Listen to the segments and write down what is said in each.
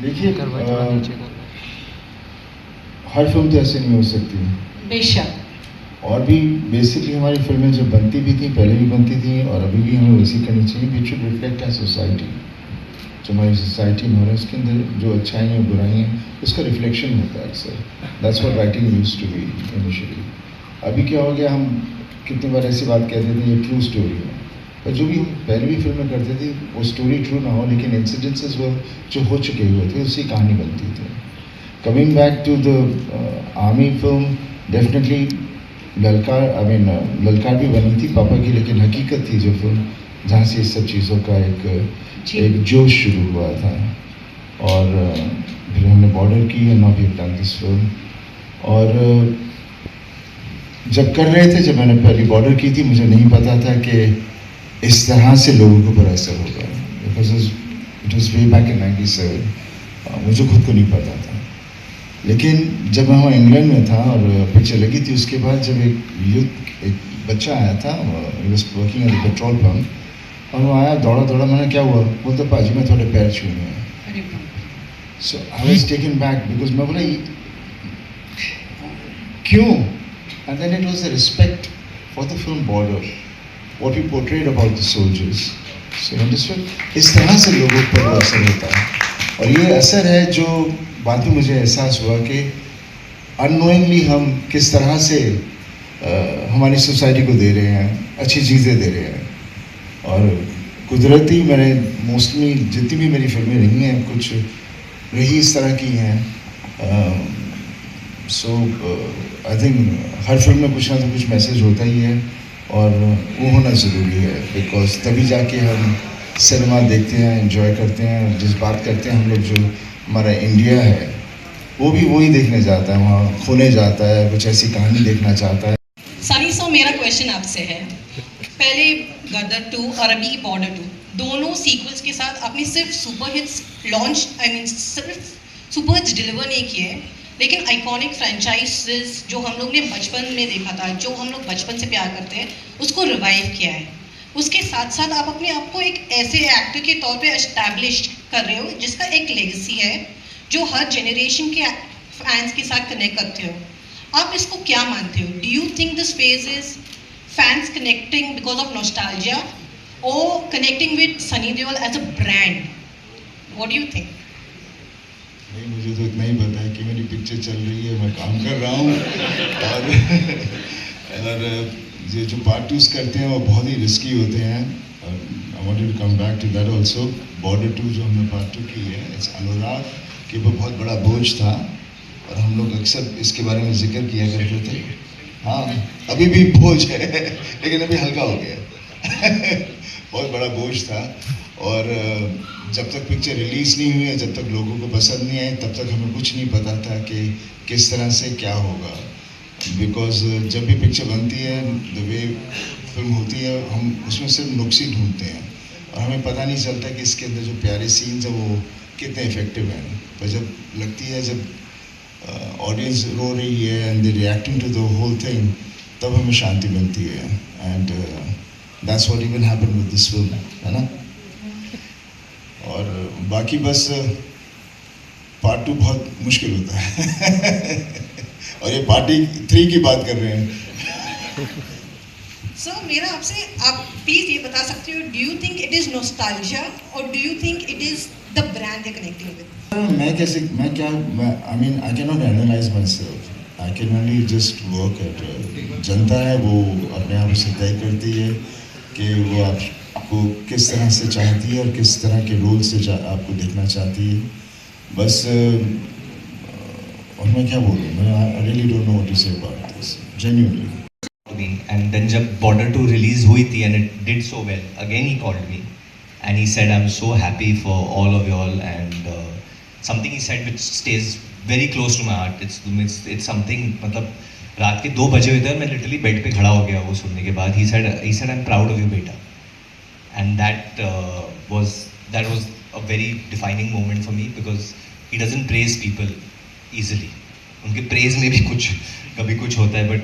देखिए हर फिल्म तो ऐसे नहीं हो सकती, बेशक। और भी बेसिकली हमारी फिल्में जब बनती भी थी, पहले भी बनती थी और अभी भी हमें वैसी करनी चाहिए। We should reflect our society. जो हमारी सोसाइटी में हो रहा है उसके अंदर जो अच्छाई और बुराई हैं उसका रिफ्लेक्शन होता है अक्सर। That's what writing used to be initially. अभी क्या हो गया, हम कितनी बार ऐसी बात कहते थे ये ट्रू स्टोरी है, पर जो भी हम पहले भी फिल्में करते थे वो स्टोरी ट्रू ना हो लेकिन इंसिडेंसेस वो जो हो चुके हुए थे उसकी कहानी बनती थी। Coming back to the army film, definitely Lalkaar, Lalkaar भी बनी थी पापा की, लेकिन हकीकत थी जो फिल्म जहाँ से इस सब चीज़ों का एक जोश शुरू हुआ था। और फिर हमने बॉर्डर की and now we have done this film. और जब कर रहे थे, जब मैंने पहली बॉर्डर की थी, मुझे नहीं पता था कि इस तरह से लोगों के ऊपर असर होगा, because it was way back in 97। मुझे खुद को नहीं पता था। लेकिन जब मैं वहाँ इंग्लैंड में था और पिक्चर लगी थी, उसके बाद जब एक बच्चा आया था, working at the petrol pump, और वो आया दौड़ा दौड़ा, मैंने क्या हुआ, बोलता पाजी मैं थोड़े पैर छूने हैं। So I was taken back because मैं बोला क्यों? And then it was the respect for the film Border, what we portrayed about the soldiers. So understood, इस तरह से लोगों पर असर होता है, और ये असर है जो बाद में मुझे एहसास हुआ कि अननोइंगली हम किस तरह से हमारी सोसाइटी को दे रहे हैं, अच्छी चीज़ें दे रहे हैं। और कुदरती मैंने मोस्टली जितनी भी मेरी फिल्में रही हैं कुछ रही इस तरह की हैं। So I think her film में कुछ ना तो कुछ मैसेज होता ही है, और वो होना ज़रूरी है, बिकॉज तभी जाके हम सिनेमा देखते हैं, एंजॉय करते हैं। जिस बात करते हैं हम लोग, जो हमारा इंडिया है वो भी वही देखने जाता है, वहाँ खोने जाता है, कुछ ऐसी कहानी देखना चाहता है। सनी सो मेरा क्वेश्चन आपसे है, पहले गदर 2 और अभी बॉर्डर 2, दोनों सीक्वल्स के साथ आपने सिर्फ सुपर हिट्स लॉन्च, सिर्फ सुपर हिट्स डिलीवर नहीं किए, लेकिन आइकॉनिक फ्रेंचाइजेस जो हम लोग ने बचपन में देखा था, जो हम लोग बचपन से प्यार करते हैं, उसको रिवाइव किया है। उसके साथ साथ आप अपने आप को एक ऐसे एक्टर के तौर पे एस्टैब्लिश कर रहे हो जिसका एक लेगेसी है जो हर जनरेशन के फैंस के साथ कनेक्ट करते हो। आप इसको क्या मानते हो? Do you think this phase is fans connecting because of nostalgia और connecting with Sunny Deol as a brand? What do you think? नहीं, मुझे तो इतना ही पता है कि मेरी पिक्चर चल रही है, मैं काम कर रहा हूँ, और ये जो पार्ट टूज करते हैं वो बहुत ही रिस्की होते हैं। I want to come back to that also. Border 2 जो हमने पार्ट 2 की है, इट्स अनुराग के ऊपर बहुत बड़ा बोझ था, और हम लोग अक्सर इसके बारे में जिक्र किया करते थे। हाँ, अभी भी बोझ है लेकिन अभी हल्का हो गया बहुत बड़ा बोझ था, और जब तक पिक्चर रिलीज़ नहीं हुई है, जब तक लोगों को पसंद नहीं आई, तब तक हमें कुछ नहीं पता था कि किस तरह से क्या होगा। बिकॉज जब भी पिक्चर बनती है, द वे फिल्म होती है, हम उसमें सिर्फ नुक्स ही ढूंढते हैं, और हमें पता नहीं चलता कि इसके अंदर जो प्यारे सीन्स हैं वो कितने इफेक्टिव हैं। पर जब लगती है, जब ऑडियंस रो रही है and they reacting to the whole thing, तब हमें शांति मिलती है। And that's what even happened with this film, है ना। और बाकी बस पार्ट 2 बहुत मुश्किल होता है और ये पार्टी 3 की बात कर रहे हैं। सर मेरा आपसे, आप प्लीज ये बता सकते हो, do you think it is nostalgia और do you think it is the brand they connecting with? I mean, I cannot analyze myself. I can only just work at जनता है, वो अपने आप से तय करती है कि वो आपको किस तरह से चाहती है और किस तरह के रोल से आपको देखना चाहती है। बस और मैं क्या बोलूँ, मैं I really don't know what to say about this, genuinely. And then जब Border 2 release हुई थी and it did so well, again he called me and he said I'm so happy for all of you all, and something he said which stays very close to my heart. It's something, मतलब रात के 2 बजे हुए थे, मैं literally bed पे खड़ा हो गया वो सुनने के बाद। He said I'm proud of you बेटा, and that was a very defining moment for me because he doesn't praise people easily. उनके praise में भी कुछ कभी कुछ होता है, but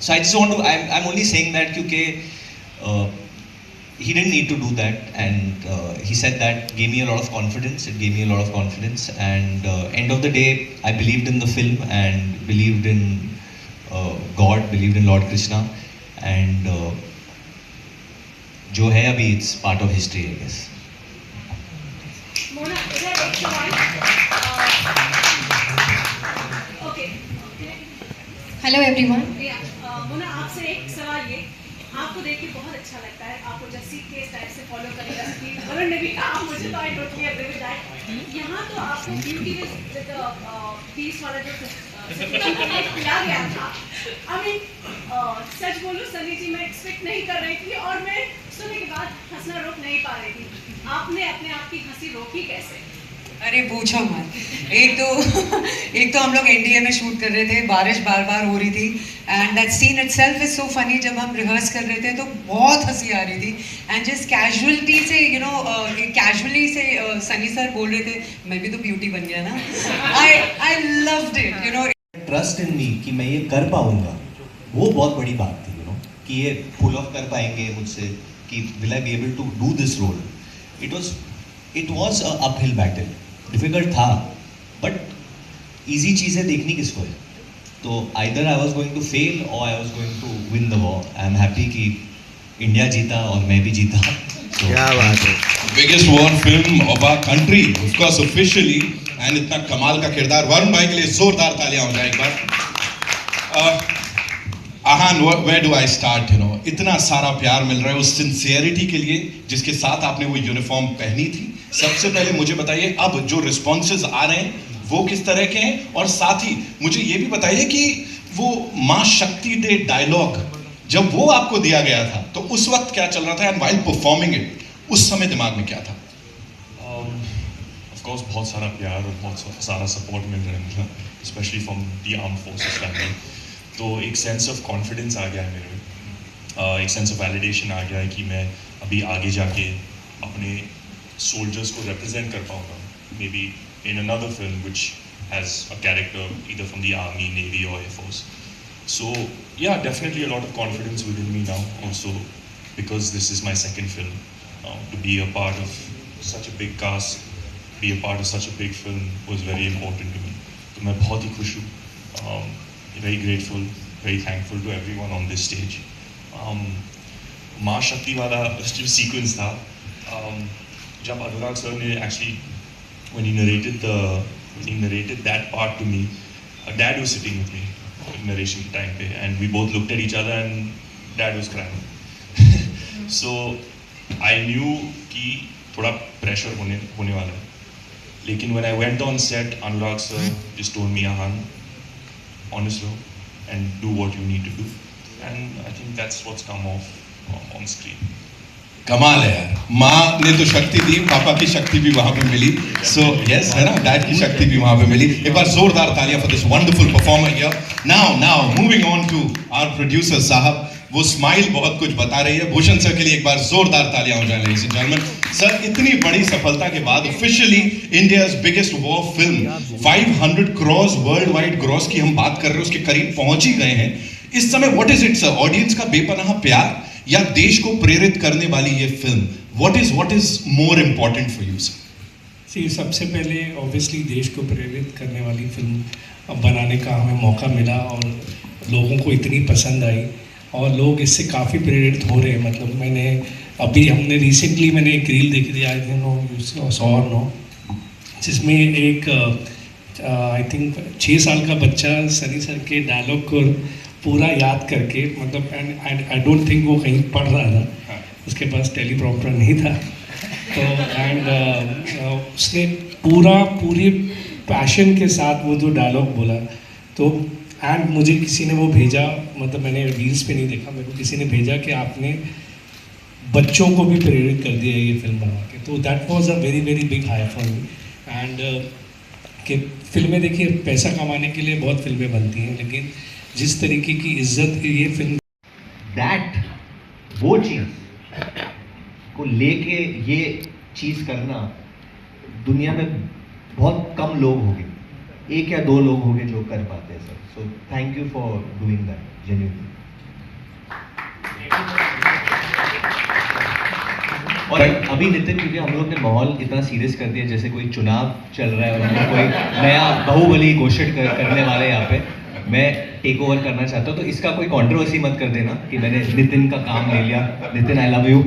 so I just want to, I'm only saying that क्योंकि he didn't need to do that, and he said that gave me a lot of confidence. It gave me a lot of confidence, and end of the day, I believed in the film and believed in God, believed in Lord Krishna, and जो है अभी it's part of history, I guess. Mona इधर एक सवाल okay hello everyone. Mona आपसे एक सवाल ये आपको देख के बहुत अच्छा लगता है, आपको जस्सी के टाइप से फॉलो करेगा कि वरुण ने भी कहा मुझे तो I totally agree with that. यहाँ तो आपको ब्यूटी विद पीस वाला जो किया गया था, आई मीन सच बोलूं सनी जी मैं एक्सपेक्ट नहीं कर रही थी और मैं सुनने के बाद हंसना रोक नहीं पा रही थी। आपने अपने आप की हंसी रोकी कैसे? अरे पूछो मत। एक तो हम लोग एनडीए में शूट कर रहे थे, बारिश बार बार हो रही थी and that scene itself is so funny. जब हम रिहर्स कर रहे थे तो बहुत हंसी आ रही थी एंड जस्ट कैजुअलिटी से कैजुअली से सनी सर बोल रहे थे मैं भी तो ब्यूटी बन गया ना। I loved it trust in me कि मैं ये कर पाऊंगा, वो बहुत बड़ी बात थी, कि ये पुल ऑफ कर पाएंगे मुझसे, कि will I be able to do this role. It was a uphill battle, difficult था, बट ईजी चीज़ें देखनी किसको है। तो either I was going to fail और I was going to win the war. I am happy कि India जीता और मैं भी जीता। क्या बात है। Biggest war film of our country, of course officially, and इतना कमाल का किरदार। वरुण भाई के लिए जोरदार तालियां हो जाए एक बार। आहान, where do I start? इतना सारा प्यार मिल रहा है उस सिंसियरिटी के लिए जिसके साथ आपने वो यूनिफॉर्म पहनी थी। सबसे पहले मुझे बताइए अब जो रिस्पॉन्सेज आ रहे हैं वो किस तरह के हैं, और साथ ही मुझे ये भी बताइए कि वो माँ शक्ति दे डायलॉग जब वो आपको दिया गया था तो उस वक्त क्या चल रहा था, एंड व्हाइल परफॉर्मिंग इट उस समय दिमाग में क्या था? ऑफ कोर्स बहुत सारा प्यार और बहुत सारा सपोर्ट मिल रहा है मुझे, specially from the arm forces family. तो एक सेंस ऑफ कॉन्फिडेंस आ गया है मेरे में, एक सेंस ऑफ वैलिडेशन आ गया है कि मैं अभी आगे जाके अपने सोल्जर्स को रिप्रेजेंट कर पाऊंगा, may be in another film which has a character either from the army, navy और air force. So yeah, definitely a lot of confidence within me now also, because this is my second film. To be a part of such a big cast, be a part of such a big film was very important to me. तो मैं बहुत ही खुश हूँ, very grateful, very thankful to everyone on this stage. माँ शक्ति वाला जो sequence था, जब अनुराग सर ने actually when he narrated that part to me, Dad was sitting with me narration के time पे, and we both looked at each other and Dad was crying. So I knew कि थोड़ा pressure होने वाला है, लेकिन when I went on set, Anurag sir just told me, Ahan, honest low and do what you need to do, and I think that's what's come off on screen. कमाल है यार, माँ ने तो शक्ति दी, पापा की शक्ति भी वहाँ पे मिली। सो यस, है ना, डैड की शक्ति भी वहाँ पे मिली। एक बार जोरदार तालियां for this wonderful performer here. Now moving on to our producer साहब, वो स्माइल बहुत कुछ बता रही है। भूषण सर के लिए एक बार जोरदार तालियां हो जाए लेडीज एंड जेंटलमैन। सर, इतनी बड़ी सफलता के बाद officially India's biggest war film 500 crores world wide gross की हम बात कर रहे हैं, उसके करीब पहुंच ही गए हैं इस समय। What is it sir? Audience का बेपनाह प्यार या देश को प्रेरित करने वाली ये फिल्म? What is more important for you sir? See, सबसे पहले ऑब्वियसली देश को प्रेरित करने वाली फिल्म बनाने का हमें मौका मिला और लोगों को इतनी पसंद आई और लोग इससे काफ़ी प्रेरित हो रहे हैं। मतलब हमने रिसेंटली एक रील देखी थी, आई नो सॉ और नो, जिसमें एक आई थिंक 6 साल का बच्चा सनी सर के डायलॉग को पूरा याद करके, मतलब एंड आई डोंट थिंक वो कहीं पढ़ रहा था, उसके पास टेलीप्रॉम्प्टर नहीं था, तो एंड उसने पूरे पैशन के साथ वो जो डायलॉग बोला, तो एंड मुझे किसी ने वो भेजा, मतलब मैंने रील्स पे नहीं देखा, मेरे को किसी ने भेजा कि आपने बच्चों को भी प्रेरित कर दिया ये फिल्म बना के। तो that was a very very big high for me. And कि फिल्में देखिए, पैसा कमाने के लिए बहुत फिल्में बनती हैं, लेकिन जिस तरीके की इज्जत ये फिल्म, वो चीज़ को लेके ये चीज़ करना दुनिया में बहुत कम लोग होंगे, 1 या 2 लोग होंगे जो कर पाते हैं sir. So thank you for doing that genuinely. और अभी नितिन, क्योंकि हम लोग ने माहौल इतना सीरियस कर दिया जैसे कोई चुनाव चल रहा है और हम लोग कोई नया बाहुबली घोषित करने वाले हैं यहाँ पे, मैं टेक ओवर करना चाहता हूँ, तो इसका कोई कंट्रोवर्सी मत कर देना कि मैंने नितिन का काम ले लिया। नितिन आई लव यू,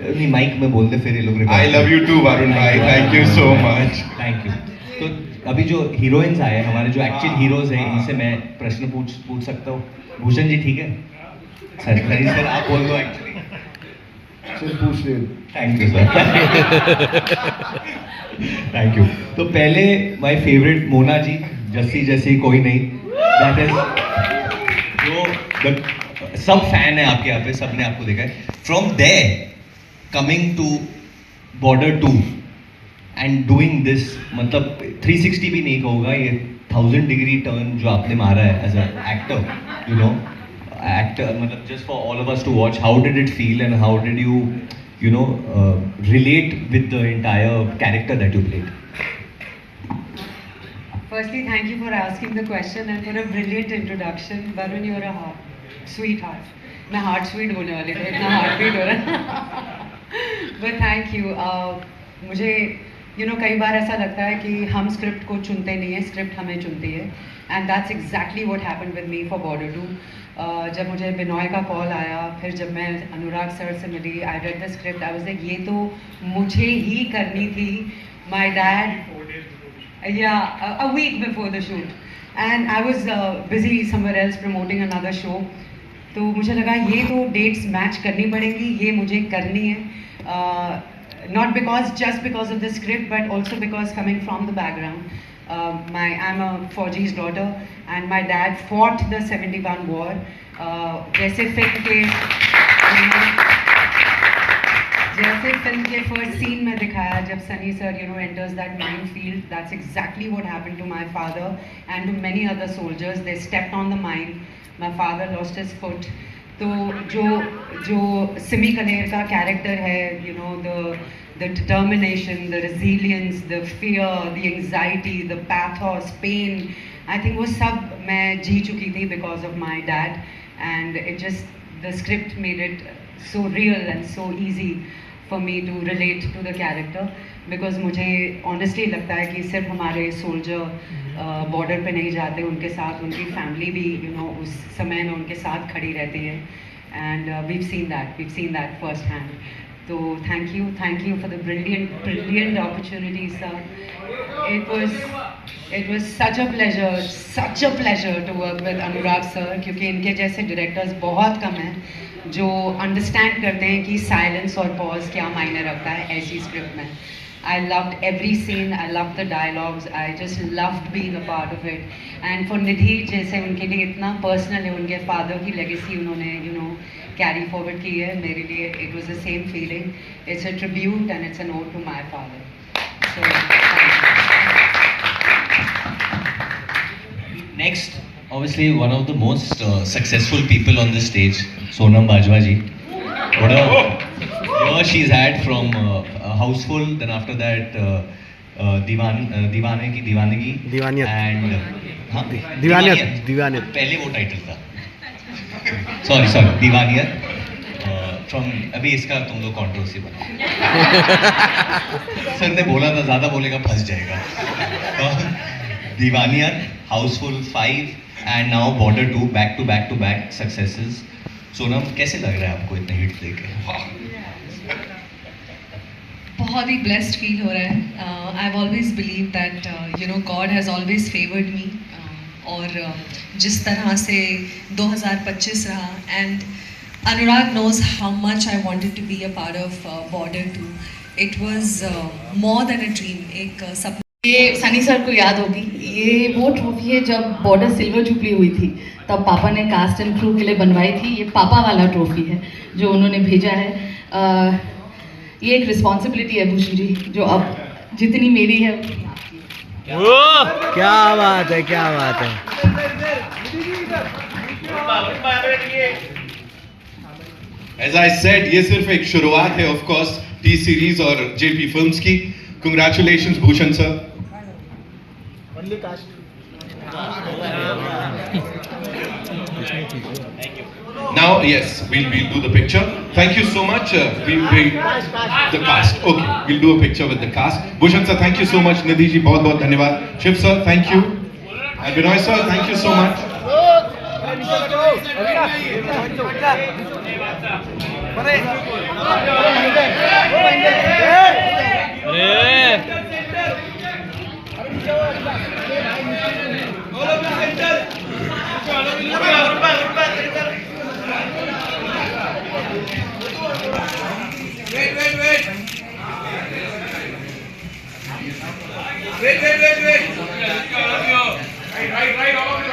नहीं माइक में बोल दे फिर ये लोग। I love you too Varun भाई, thank you so much. Thank you. तो अभी जो हीरोइंस आए हैं, हमारे जो एक्चुअल हीरोज हैं, इनसे मैं प्रश्न पूछ सकता हूँ? भूषण जी ठीक है? सर आप बोल दो एक्चुअली। सर पूछ रहे। Thank you sir. Thank you. तो पहले माय फेवरेट मोना जी, जस्सी जैसी कोई नहीं, दैट इज जो सब फैन है आपके यहाँ पे, सबने आपको देखा है। From there coming to Border 2 and doing this, मतलब 360 भी नहीं कहूँगा, ये 1000 डिग्री टर्न जो आपने मारा है as a actor, you know, actor, मतलब just for all of us to watch, how did it feel and how did you know, relate with the entire character that you played? Firstly, thank you for asking the question and for a brilliant introduction. Varun, you're a sweetheart. मैं heart sweet बोलने वाली थी, इतना heartbeat हो रहा। But thank you. मुझे कई बार ऐसा लगता है कि हम स्क्रिप्ट को चुनते नहीं है, स्क्रिप्ट हमें चुनती है, and that's exactly what happened with me for border 2। जब मुझे बिनॉय का कॉल आया, फिर जब मैं अनुराग सर से मिली, I read the script, I was like ये तो मुझे ही करनी थी। माय डैड, या a week before the shoot, and I was busy somewhere else promoting another show, तो मुझे लगा ये तो डेट्स मैच करनी पड़ेंगी, ये मुझे करनी है। Not just because of the script, but also because coming from the background. I'm a Fauji's daughter, and my dad fought the 71 war. जैसे फिल्म के फर्स्ट सीन में दिखाया, जब Sunny sir enters that minefield, that's exactly what happened to my father and to many other soldiers. They stepped on the mine. My father lost his foot. तो जो सिमी कनेर का character है, the determination, the resilience, the fear, the anxiety, the pathos, pain, I think वो सब मैं जी चुकी थी because of my dad, and the script made it so real and so easy for me to relate to the character, because मुझे honestly लगता है कि सिर्फ हमारे सोल्जर बॉर्डर पे नहीं जाते, उनके साथ उनकी फैमिली भी उस समय में उनके साथ खड़ी रहती है, and we've seen that first hand. So thank you for the brilliant opportunity, sir. It was such a pleasure to work with Anurag sir, क्योंकि इनके जैसे डायरेक्टर्स बहुत कम हैं जो अंडरस्टैंड करते हैं कि साइलेंस और पॉज क्या मायने रखता है ऐसी स्क्रिप्ट में। I loved every scene, I loved the dialogues, I just loved being a part of it. And for Nidhi, जैसे उनके लिए इतना personal है, उनके father की legacy उन्होंने carry forward की है, मेरे लिए it was the same feeling. It's a tribute and it's an ode to my father. So, next, obviously one of the most successful people on this stage, Sonam Bajwa ji. What a year she's had from Houseful, then after that दीवाने की दीवानगी, Deewaniyat, and Deewaniyat पहले वो title था, sorry Deewaniyat. From अभी इसका तुम लोग कंट्रोवर्सी बना, सर ने बोला था ज़्यादा बोलेगा फंस जाएगा। तो Deewaniyat, Housefull 5 and now Border 2, back to back successes. Sonam, कैसे लग रहा है आपको इतने हिट देके? बहुत ही ब्लेस्ड फील हो रहा है। I have always believe that God has always favoured me, और जिस तरह से 2025 रहा, and Anurag knows how much I wanted to be a part of Border 2। It was more than a dream, एक सपना। ये सनी सर को याद होगी, ये वो ट्रॉफी है जब बॉर्डर सिल्वर जुबली हुई थी, तब पापा ने कास्ट एंड क्रू के लिए बनवाई थी। ये पापा वाला ट्रॉफी है जो उन्होंने भेजा है। ये एक रिस्पॉन्सिबिलिटी है भूषण जी, जो अब जितनी मेरी है। क्या बात है। As I said, ये सिर्फ एक शुरुआत है ऑफ कोर्स टी सीरीज और जेपी फिल्म्स की। Congratulations Bhushan sir. Thank you. Now, yes, we'll do the picture. Thank you so much. The cast. Okay, we'll do a picture with the cast. Bhushan sir, thank you so much. Nidhi ji, बहुत बहुत धन्यवाद. Shiv sir, thank you. And Binoy sir, thank you so much. Wait. Right, all of you.